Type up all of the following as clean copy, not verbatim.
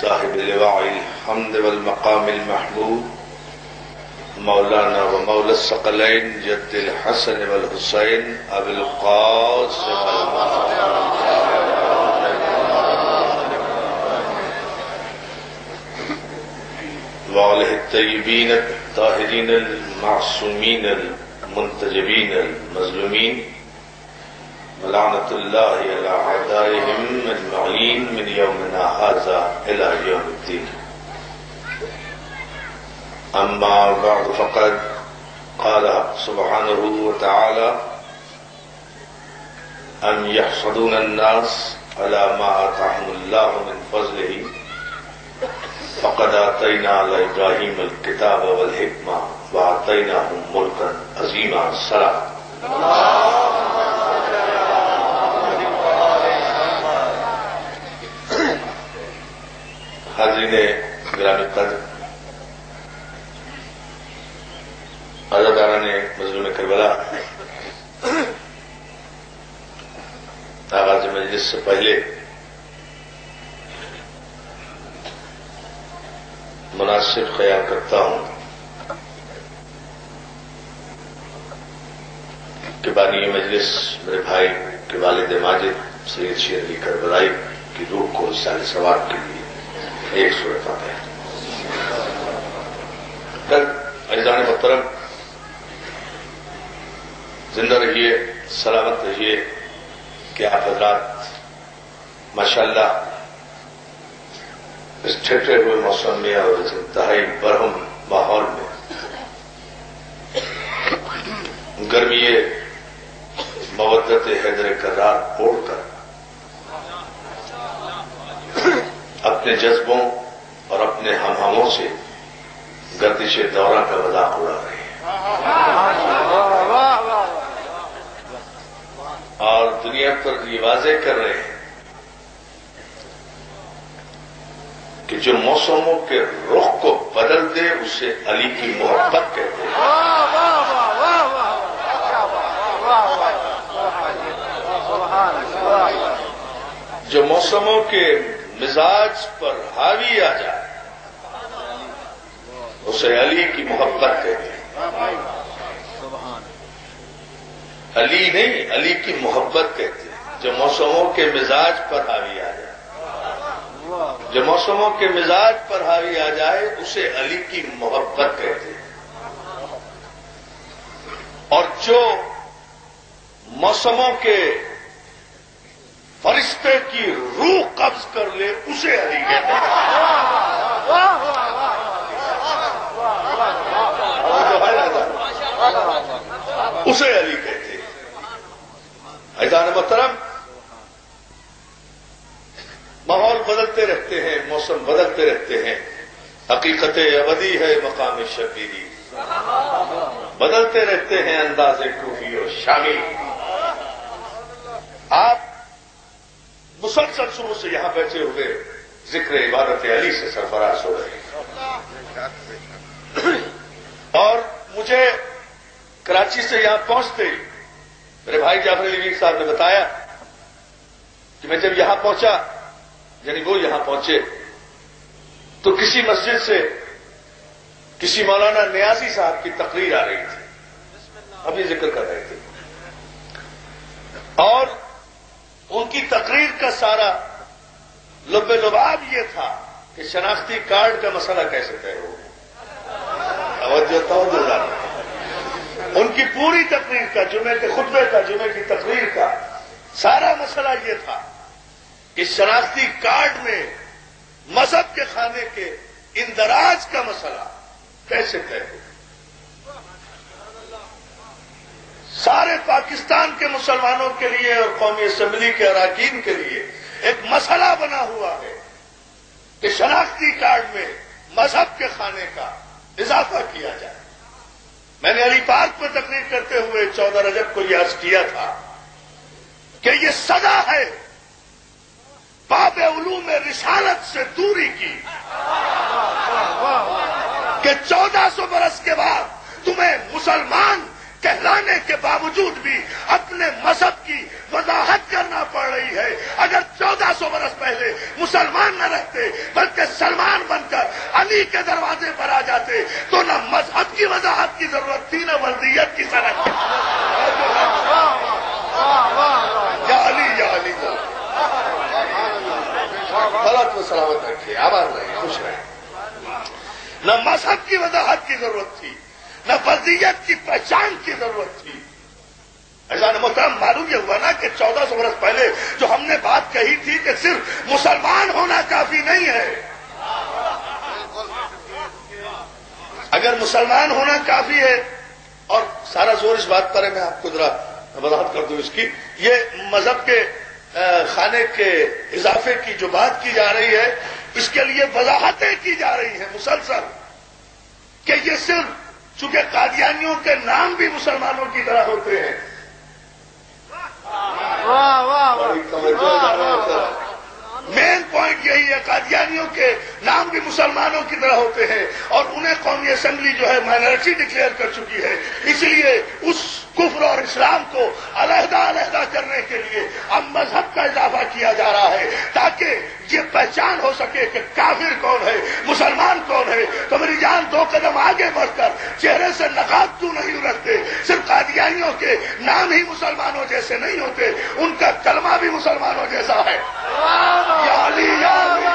صاحب لواء الحمد والمقام المحمود مولانا ومولى الثقلين جد الحسن والحسين ابي القاسم وآله الطيبين الطاهرين المعصومين المنتجبين المظلومين ولعنة الله على أعدائهم أجمعين من يومنا هذا إلى يوم الدين. أما بعد فقد قال سبحانه وتعالى أم يحسدون الناس على ما آتاهم الله من فضله فقد آتينا على إبراهيم الكتاب والحكمة وآتيناهم ملكا عظيما. الصلاة. حاضرین گرامی قدر، عزاداران مظلوم کربلا، آغاز مجلس سے پہلے مناسب خیال کرتا ہوں کہ بانی مجلس میرے بھائی کے والد ماجد سید شیر علی کربلائی کی روح کو سال ثواب کے لیے ایک صورت آتا ہے. کل عزیزان محترم زندہ رہیے، سلامت رہیے کہ آپ حضرات ماشاءاللہ اس ٹھٹے ہوئے موسم میں اور اس انتہائی برہم ماحول میں گرمی مودت حیدر کرار اوڑھ کر اپنے جذبوں اور اپنے ہم سے گردش دورہ کا مذاق اڑا رہے ہیں اور دنیا پر یہ واضح کر رہے ہیں کہ جو موسموں کے رخ کو بدل دے اسے علی کی محبت کہتے ہیں. جو موسموں کے مزاج پر حاوی آ جائے اسے علی کی محبت کہتے ہیں. علی نہیں، علی کی محبت کہتے ہیں. جو موسموں کے مزاج پر حاوی آ جائے، جو موسموں کے مزاج پر حاوی آ جائے اسے علی کی محبت کہتے ہیں. اور جو موسموں کے فرشتے کی روح قبض کر لے اسے علی کہتے ہیں. اسے علی کہتے ہیں. عزیزان محترم، ماحول بدلتے رہتے ہیں، موسم بدلتے رہتے ہیں. حقیقت ابدی ہے مقام شبیری، بدلتے رہتے ہیں انداز کوفی اور شامی. آپ مسلسل شروع سے یہاں بیٹھے ہوئے ذکر عبادت علی سے سرفراز ہو رہے ہیں. اور مجھے کراچی سے یہاں پہنچتے میرے بھائی جعفر علی میر صاحب نے بتایا کہ میں جب یہاں پہنچا، یعنی وہ یہاں پہنچے تو کسی مسجد سے کسی مولانا نیازی صاحب کی تقریر آ رہی تھی، ابھی ذکر کر رہے تھے، اور ان کی تقریر کا سارا لب لباب یہ تھا کہ شناختی کارڈ کا مسئلہ کیسے طے ہو. ان کی پوری تقریر کا، جمعے کے خطبے کا، جمعے کی تقریر کا سارا مسئلہ یہ تھا کہ شناختی کارڈ میں مذہب کے خانے کے اندراج کا مسئلہ کیسے طے ہو. سارے پاکستان کے مسلمانوں کے لیے اور قومی اسمبلی کے اراکین کے لیے ایک مسئلہ بنا ہوا ہے کہ شناختی کارڈ میں مذہب کے خانے کا اضافہ کیا جائے. میں نے علی پارک میں تقریر کرتے ہوئے 14 رجب کو یہ عرض کیا تھا کہ یہ سزا ہے باب علوم رسالت سے دوری کی کہ 1400 برس کے بعد تمہیں مسلمان کہلانے کے باوجود بھی اپنے مذہب کی وضاحت کرنا پڑ رہی ہے. اگر 1400 برس پہلے مسلمان نہ رہتے بلکہ سلمان بن کر علی کے دروازے پر آ جاتے تو نہ مذہب کی وضاحت کی ضرورت تھی نہ وردیت کی صنعت. یا علی یا علی غلط و سلامت رکھیے، آباد رہے، خوش رہے. نہ مذہب کی وضاحت کی ضرورت تھی نہ وردیت کی پہچان کی ضرورت تھی. ایسا محترم معلوم یہ ہوا نا کہ 1400 برس پہلے جو ہم نے بات کہی تھی کہ صرف مسلمان ہونا کافی نہیں ہے. اگر مسلمان ہونا کافی ہے، اور سارا زور اس بات پر ہے، میں آپ کو ذرا وضاحت کر دوں اس کی، یہ مذہب کے خانے کے اضافے کی جو بات کی جا رہی ہے اس کے لیے وضاحتیں کی جا رہی ہیں مسلسل کہ یہ صرف چونکہ قادیانیوں کے نام بھی مسلمانوں کی طرح ہوتے ہیں. مین پوائنٹ یہی ہے، قادیانیوں کے نام بھی مسلمانوں کی طرح ہوتے ہیں اور انہیں قومی اسمبلی جو ہے مائنارٹی ڈکلیئر کر چکی ہے. اس لیے اس کفر اور اسلام کو علیحدہ علیحدہ کرنے کے لیے اب مذہب کا اضافہ کیا جا رہا ہے تاکہ یہ پہچان ہو سکے کہ کافر کون ہے، مسلمان کون ہے. تو میری جان، 2 قدم آگے بڑھ کر چہرے سے نقاب کیوں نہیں رکھتے؟ صرف قادیانیوں کے نام ہی مسلمانوں جیسے نہیں ہوتے، ان کا کلمہ بھی مسلمانوں جیسا ہے. یا علی یا علی،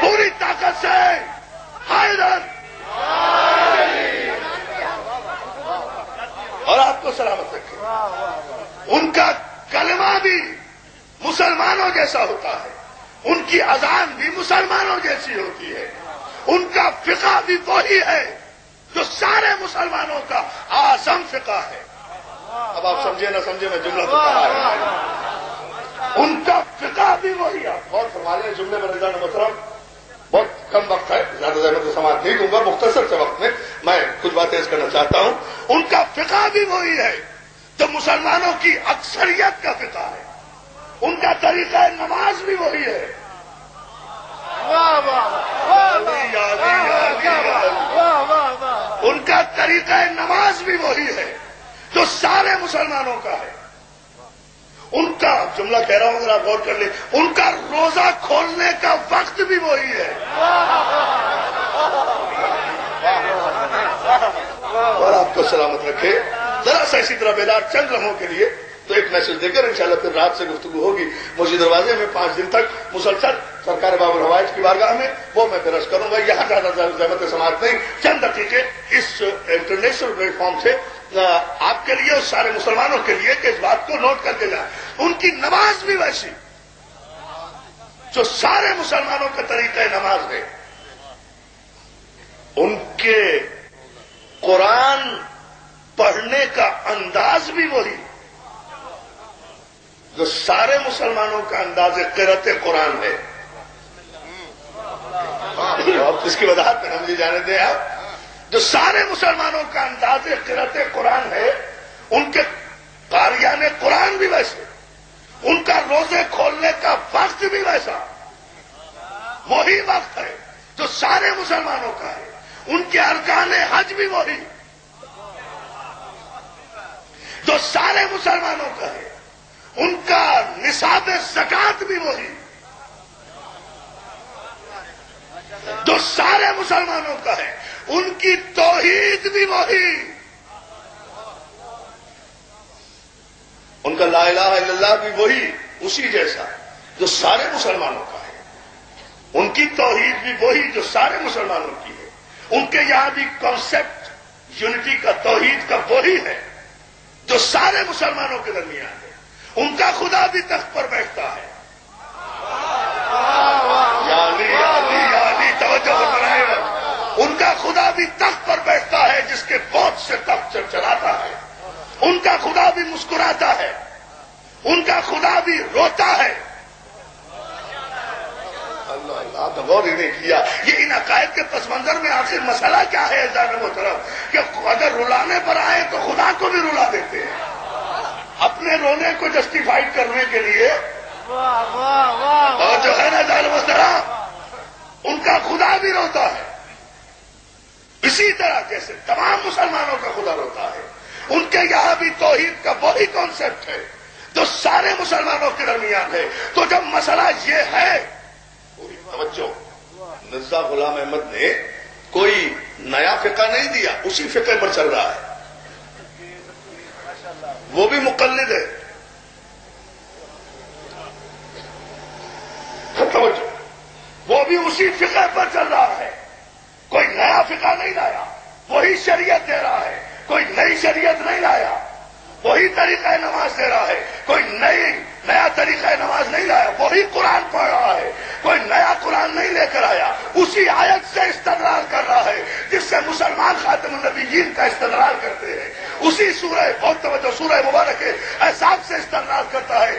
پوری طاقت سے حیدر، اور آپ کو سلامت رکھے. ان کا کلمہ بھی مسلمانوں جیسا ہوتا ہے، ان کی اذان بھی مسلمانوں جیسی ہوتی ہے، ان کا فقہ بھی وہی ہے جو سارے مسلمانوں کا اعظم فقہ ہے. اب آپ سمجھے نہ سمجھے، میں جملہ تو کہا ہے، ان کا فقہ بھی وہی ہے. بہت فرما لیں جملے میں رضا محترم، بہت کم وقت ہے، زیادہ زحمت سماعت نہیں دوں گا، مختصر سے وقت میں کچھ باتیں اس کرنا چاہتا ہوں. ان کا فقہ بھی وہی ہے تو مسلمانوں کی اکثریت کا فقہ ہے. ان کا طریقہ نماز بھی وہی ہے. ان کا طریقہ نماز بھی وہی ہے جو سارے مسلمانوں کا ہے. ان کا جملہ کہہ رہا ہوں، اگر آپ غور کر لیں، ان کا روزہ کھولنے کا وقت بھی وہی ہے. اور آپ کو سلامت رکھے. ذرا سا اسی طرح بیدار چند لمحوں کے لیے تو ایک میسج دے کر انشاءاللہ پھر رات سے گفتگو ہوگی. مسجد دروازے میں 5 دن تک مسلسل سرکار باب الحوائج کی بارگاہ میں وہ میں پیش کروں گا. یہاں زیادہ زحمت سماعت نہیں، چند دقیقے اس انٹرنیشنل پلیٹ فارم سے آپ کے لیے اور سارے مسلمانوں کے لیے کہ اس بات کو نوٹ کر کے جائیں. ان کی نماز بھی ویسی جو سارے مسلمانوں کا طریقہ نماز ہے. ان کے قرآن پڑھنے کا انداز بھی وہی جو سارے مسلمانوں کا انداز قرأت قرآن ہے. اس کی وضاحت میں مجھے جانے دیں آپ. جو سارے مسلمانوں کا انداز قرأت قرآن ہے، ان کے قاریان قرآن بھی ویسے، ان کا روزے کھولنے کا وقت بھی ویسا، وہی وقت ہے جو سارے مسلمانوں کا ہے. ان کے ارکان حج بھی وہی جو سارے مسلمانوں کا ہے. ان کا نصاب زکات بھی وہی جو سارے مسلمانوں کا ہے. ان کی توحید بھی وہی، ان کا لا الہ الا اللہ بھی وہی اسی جیسا جو سارے مسلمانوں کا ہے. ان کی توحید بھی وہی جو سارے مسلمانوں کی ہے. ان کے یہاں بھی کانسیپٹ یونٹی کا، توحید کا وہی ہے جو سارے مسلمانوں کے درمیان ہے. ان کا خدا بھی تخت پر بیٹھتا ہے. یا علی یا علی یا علی، توجہ بنائے. ان کا خدا بھی تخت پر بیٹھتا ہے جس کے بہت سے تخت چلاتا ہے. ان کا خدا بھی مسکراتا ہے. ان کا خدا بھی روتا ہے. اللہ تو غور ہی نہیں کیا. یہ ان عقائد کے پس منظر میں آخر مسئلہ کیا ہے عزیزان محترم کہ اگر رلانے پر آئے تو خدا کو بھی رلا دیتے ہیں اپنے رونے کو جسٹیفائی کرنے کے لیے. اور جو ہے نا عزیزان محترم، ان کا خدا بھی روتا ہے. اسی طرح جیسے تمام مسلمانوں کا خدا روتا ہے، ان کے یہاں بھی توحید کا وہی کانسیپٹ ہے جو سارے مسلمانوں کے درمیان ہے۔ تو جب مسئلہ یہ ہے، توجہ، مرزا غلام احمد نے کوئی نیا فقہ نہیں دیا، اسی فقہ پر چل رہا ہے، وہ بھی مقلد ہے۔ توجہ، وہ بھی اسی فقہ پر چل رہا ہے، کوئی نیا فقہ نہیں لایا، وہی شریعت دے رہا ہے، کوئی نئی شریعت نہیں لایا، وہی طریقہ نماز دے رہا ہے، کوئی نیا طریقہ نماز نہیں لایا، وہی قرآن پڑھ رہا ہے، کوئی نیا قرآن نہیں لے کر آیا، اسی آیت سے استدلال کر رہا ہے جس سے مسلمان خاتم النبیین کا استدلال کرتے ہیں، اسی سورہ بہت توجہ سورہ مبارک احزاب سے استدلال کرتا ہے۔